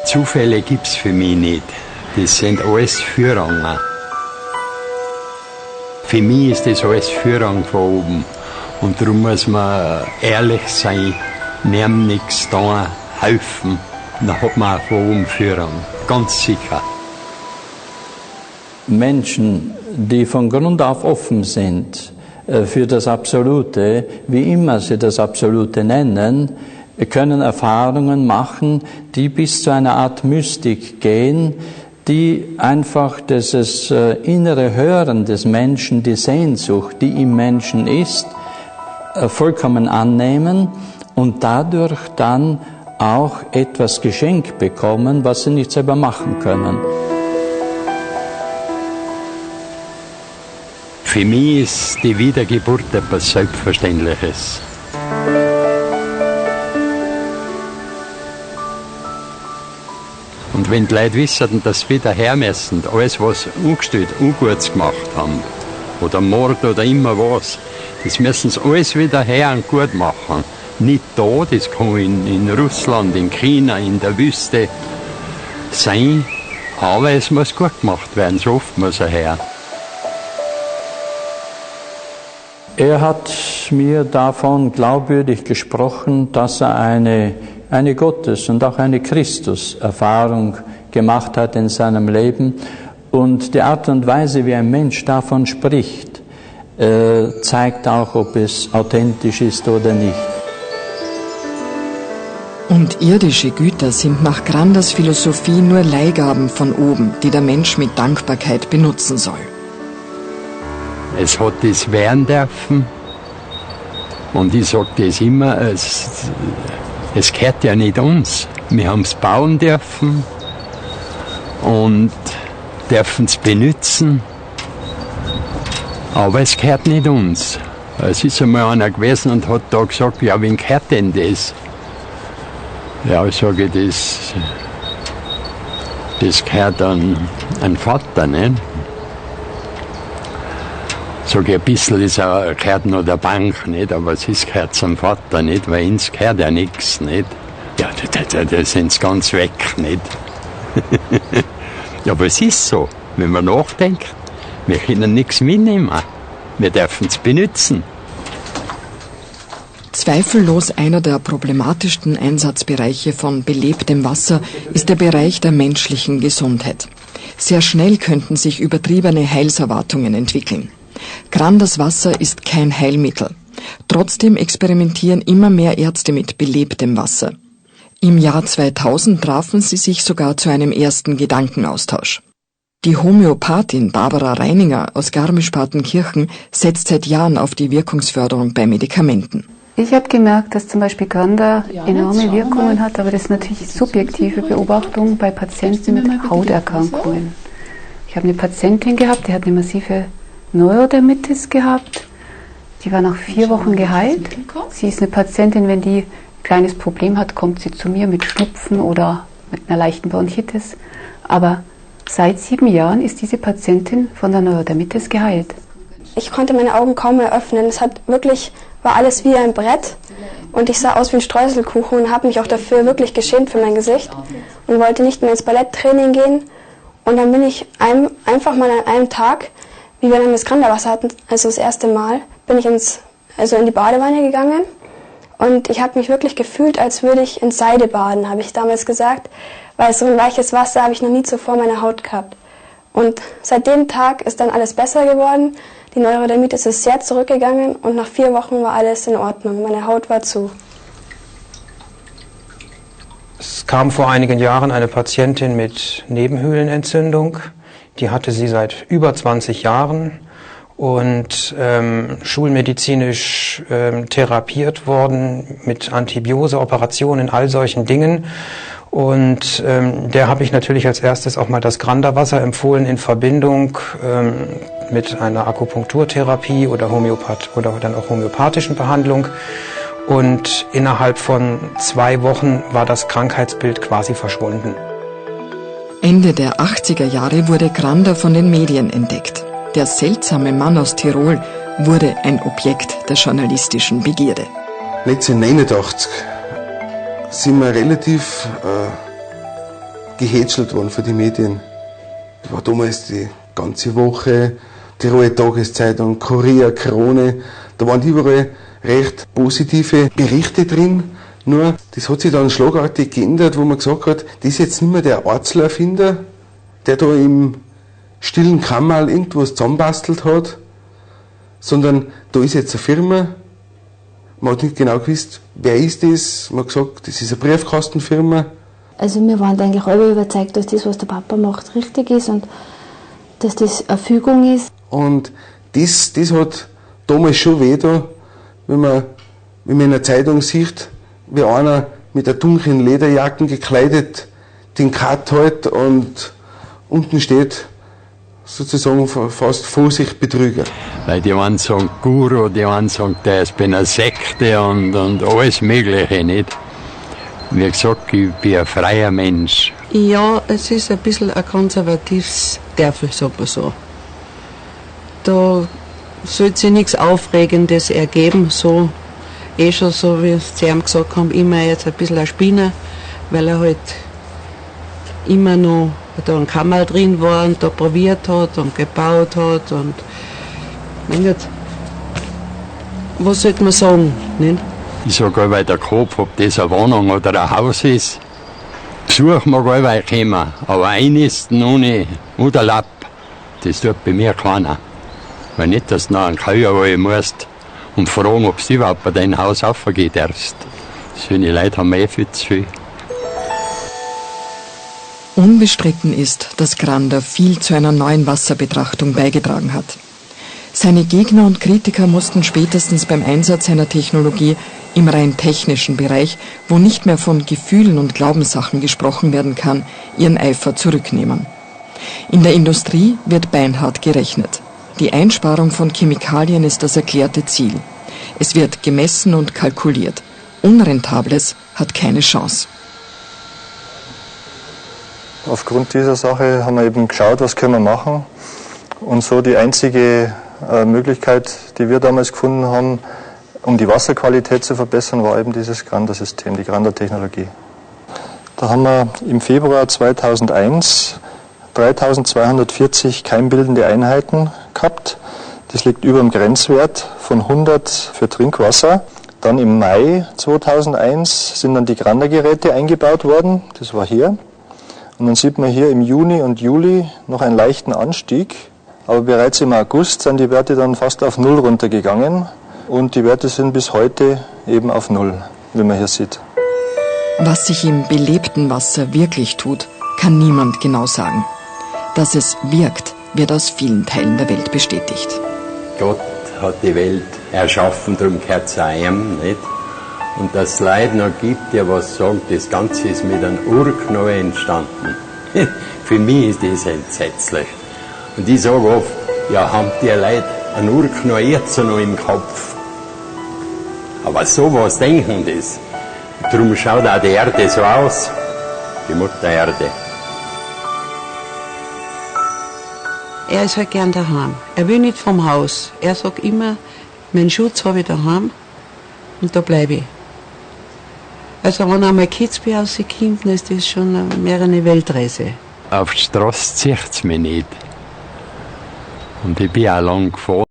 Zufälle gibt's für mich nicht. Das sind alles Führungen. Für mich ist das alles Führung von oben. Und darum muss man ehrlich sein, nimm nichts da, helfen. Dann hat man auch von oben Führung. Ganz sicher. Menschen, die von Grund auf offen sind für das Absolute, wie immer sie das Absolute nennen, können Erfahrungen machen, die bis zu einer Art Mystik gehen, die einfach dieses innere Hören des Menschen, die Sehnsucht, die im Menschen ist, vollkommen annehmen und dadurch dann auch etwas geschenkt bekommen, was sie nicht selber machen können. Für mich ist die Wiedergeburt etwas Selbstverständliches. Und wenn die Leute wissen, dass sie wieder her müssen, alles was ungestellt, Ungutes gemacht haben, oder Mord oder immer was, das müssen sie alles wieder her und gut machen. Nicht da, das kann in Russland, in China, in der Wüste sein, aber es muss gut gemacht werden, so oft muss er her. Er hat mir davon glaubwürdig gesprochen, dass er eine Gottes- und auch eine Christus-Erfahrung gemacht hat in seinem Leben. Und die Art und Weise, wie ein Mensch davon spricht, zeigt auch, ob es authentisch ist oder nicht. Und irdische Güter sind nach Granders Philosophie nur Leihgaben von oben, die der Mensch mit Dankbarkeit benutzen soll. Es hat das werden dürfen. Und ich sage das immer, es gehört ja nicht uns. Wir haben es bauen dürfen und dürfen es benutzen. Aber es gehört nicht uns. Es ist einmal einer gewesen und hat da gesagt, ja, wem gehört denn das? Ja, ich sage, das gehört an Vater, nicht? Sage ich, ein bisschen ist gehört noch der Bank, nicht? Aber es gehört zum Vater, nicht? Weil uns gehört ja nichts, nicht? Ja, da sind sie ganz weg, nicht? Ja, aber es ist so, wenn man nachdenkt, wir können nichts mitnehmen. Wir dürfen es benutzen. Zweifellos einer der problematischsten Einsatzbereiche von belebtem Wasser ist der Bereich der menschlichen Gesundheit. Sehr schnell könnten sich übertriebene Heilserwartungen entwickeln. Granders Wasser ist kein Heilmittel. Trotzdem experimentieren immer mehr Ärzte mit belebtem Wasser. Im Jahr 2000 trafen sie sich sogar zu einem ersten Gedankenaustausch. Die Homöopathin Barbara Reininger aus Garmisch-Partenkirchen setzt seit Jahren auf die Wirkungsförderung bei Medikamenten. Ich habe gemerkt, dass zum Beispiel Granda enorme Wirkungen hat, aber das ist natürlich subjektive Beobachtung bei Patienten mit Hauterkrankungen. Ich habe eine Patientin gehabt, die hat eine massive Neurodermitis gehabt. Die war nach 4 Wochen geheilt. Sie ist eine Patientin, wenn die ein kleines Problem hat, kommt sie zu mir mit Schnupfen oder mit einer leichten Bronchitis. Aber seit 7 Jahren ist diese Patientin von der Neurodermitis geheilt. Ich konnte meine Augen kaum mehr öffnen. Es war alles wie ein Brett und ich sah aus wie ein Streuselkuchen und habe mich auch dafür wirklich geschämt für mein Gesicht und wollte nicht mehr ins Balletttraining gehen. Und dann bin ich einfach mal an einem Tag, wie wir dann das Granda-Wasser hatten, also das erste Mal, bin ich in die Badewanne gegangen und ich habe mich wirklich gefühlt, als würde ich in Seide baden, habe ich damals gesagt, weil so ein weiches Wasser habe ich noch nie zuvor in meiner Haut gehabt. Und seit dem Tag ist dann alles besser geworden, die Neurodermitis ist sehr zurückgegangen und nach 4 Wochen war alles in Ordnung, meine Haut war zu. Es kam vor einigen Jahren eine Patientin mit Nebenhöhlenentzündung. Die hatte sie seit über 20 Jahren und schulmedizinisch therapiert worden mit Antibiose, Operationen, all solchen Dingen. Und der habe ich natürlich als erstes auch mal das Granda-Wasser empfohlen in Verbindung mit einer Akupunkturtherapie oder dann auch homöopathischen Behandlung. Und innerhalb von 2 Wochen war das Krankheitsbild quasi verschwunden. Ende der 80er Jahre wurde Granda von den Medien entdeckt. Der seltsame Mann aus Tirol wurde ein Objekt der journalistischen Begierde. 1989 sind wir relativ gehätschelt worden von den Medien. Das war damals die ganze Woche, Tiroler Tageszeitung, Kurier, Krone. Da waren überall recht positive Berichte drin. Nur, das hat sich dann schlagartig geändert, wo man gesagt hat, das ist jetzt nicht mehr der Einzelerfinder, der da im stillen Kammerl irgendwas zusammenbastelt hat, sondern da ist jetzt eine Firma. Man hat nicht genau gewusst, wer ist das. Man hat gesagt, das ist eine Briefkastenfirma. Also wir waren eigentlich alle überzeugt, dass das, was der Papa macht, richtig ist und dass das eine Fügung ist. Und das hat damals schon weh da, wenn man in der Zeitung sieht, wie einer mit einer dunklen Lederjacke gekleidet den Cut hält und unten steht sozusagen fast Vorsicht Betrüger. Weil die einen sagen Guru, die einen sagen, der ist bei einer Sekte und alles Mögliche, nicht? Wie gesagt, ich bin ein freier Mensch. Ja, es ist ein bisschen ein konservatives Dörfel, sagt man so. Da sollte sich nichts Aufregendes ergeben, so schon so, wie sie ihm gesagt haben, immer jetzt ein bisschen ein Spinner, weil er halt immer noch da ein Kammer drin war und da probiert hat und gebaut hat und mein Gott, was sollte man sagen, nicht? Ich sage allweil der Kopf, ob das eine Wohnung oder ein Haus ist. Besuch mag allweil kommen, aber einnisten ohne oder Lapp, das tut bei mir keiner. Weil nicht, dass du noch einen Kauer musst und fragen, ob du überhaupt bei deinem Haus raufgehen darfst. Solche Leute haben wir viel zu viel. Unbestritten ist, dass Grander viel zu einer neuen Wasserbetrachtung beigetragen hat. Seine Gegner und Kritiker mussten spätestens beim Einsatz seiner Technologie im rein technischen Bereich, wo nicht mehr von Gefühlen und Glaubenssachen gesprochen werden kann, ihren Eifer zurücknehmen. In der Industrie wird beinhart gerechnet. Die Einsparung von Chemikalien ist das erklärte Ziel. Es wird gemessen und kalkuliert. Unrentables hat keine Chance. Aufgrund dieser Sache haben wir eben geschaut, was können wir machen. Und so die einzige Möglichkeit, die wir damals gefunden haben, um die Wasserqualität zu verbessern, war eben dieses Grander-System, die Grander-Technologie. Da haben wir im Februar 2001 3240 keimbildende Einheiten gehabt. Das liegt über dem Grenzwert von 100 für Trinkwasser. Dann im Mai 2001 sind dann die Grander-Geräte eingebaut worden. Das war hier. Und dann sieht man hier im Juni und Juli noch einen leichten Anstieg. Aber bereits im August sind die Werte dann fast auf 0 runtergegangen. Und die Werte sind bis heute eben auf 0, wie man hier sieht. Was sich im belebten Wasser wirklich tut, kann niemand genau sagen. Dass es wirkt, wird aus vielen Teilen der Welt bestätigt. Gott hat die Welt erschaffen, darum gehört es auch ihm, nicht? Und dass es Leute noch gibt, die was sagen, das Ganze ist mit einem Urknall entstanden. Für mich ist das entsetzlich. Und ich sage oft, ja, haben die Leute einen Urknall jetzt noch im Kopf. Aber sowas denken das. Darum schaut auch die Erde so aus, die Mutter Erde. Er ist halt gern daheim. Er will nicht vom Haus. Er sagt immer, meinen Schutz habe ich daheim und da bleibe ich. Also wenn einmal Kitzbühel rauskommt, dann ist das schon mehr eine Weltreise. Auf die Straße zieht es mich nicht. Und ich bin auch lang gefahren.